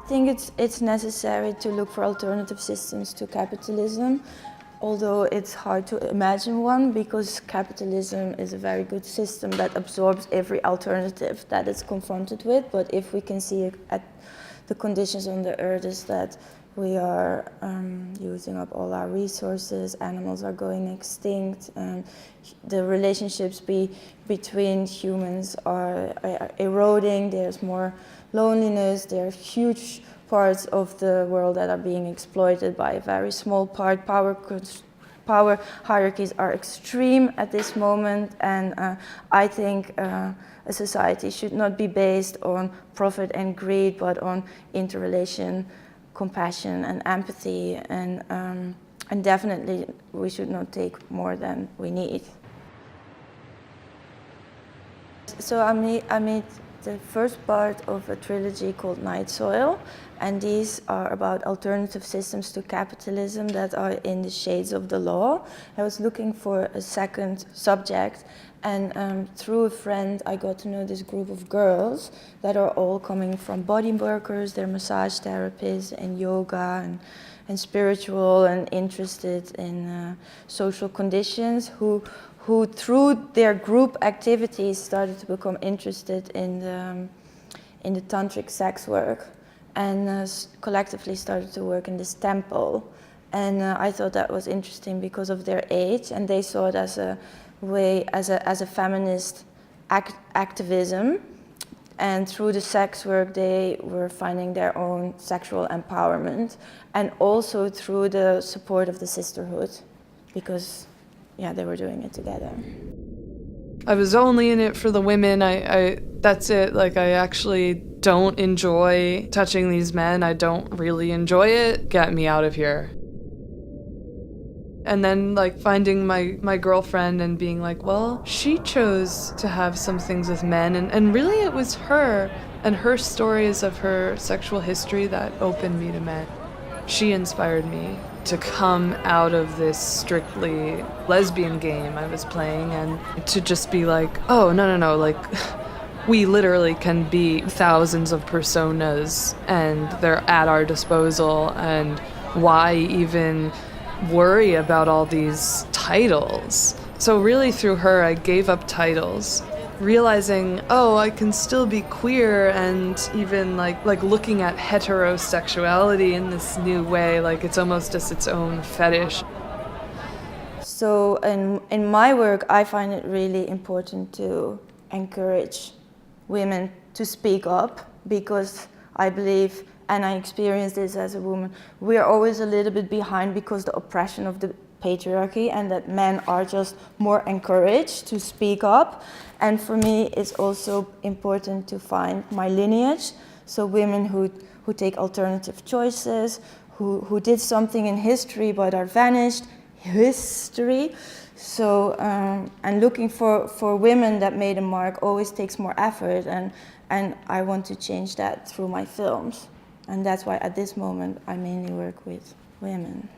I think it's necessary to look for alternative systems to capitalism, although it's hard to imagine one because capitalism is a very good system that absorbs every alternative that it's confronted with. But if we can see at the conditions on the earth is that we are using up all our resources, animals are going extinct, the relationships between humans are eroding, there's more loneliness, there are huge parts of the world that are being exploited by a very small part. Power hierarchies are extreme at this moment, and I think a society should not be based on profit and greed, but on interrelation, compassion and empathy, and definitely we should not take more than we need. So I made the first part of a trilogy called Night Soil, and these are about alternative systems to capitalism that are in the shades of the law. I was looking for a second subject, and through a friend I got to know this group of girls that are all coming from body workers, they're massage therapists and yoga and spiritual and interested in social conditions who through their group activities started to become interested in the tantric sex work and collectively started to work in this temple. And I thought that was interesting because of their age, and they saw it as a way, as a feminist activism. And through the sex work, they were finding their own sexual empowerment, and also through the support of the sisterhood, because yeah, they were doing it together. I was only in it for the women. That's it. Like, I actually don't enjoy touching these men. I don't really enjoy it. Get me out of here. And then, like, finding my girlfriend and being like, well, she chose to have some things with men. And really it was her and her stories of her sexual history that opened me to men. She inspired me to come out of this strictly lesbian game I was playing and to just be like, oh, no, like, we literally can be thousands of personas and they're at our disposal, and why even worry about all these titles? So really through her, I gave up titles, realizing, oh, I can still be queer, and even like looking at heterosexuality in this new way, like it's almost just its own fetish. So in my work, I find it really important to encourage women to speak up, because I believe, and I experienced this as a woman, we are always a little bit behind because the oppression of the patriarchy, and that men are just more encouraged to speak up. And for me, it's also important to find my lineage, so women who take alternative choices, who did something in history but are vanished, history. So, and looking for women that made a mark always takes more effort, and I want to change that through my films. And that's why at this moment I mainly work with women.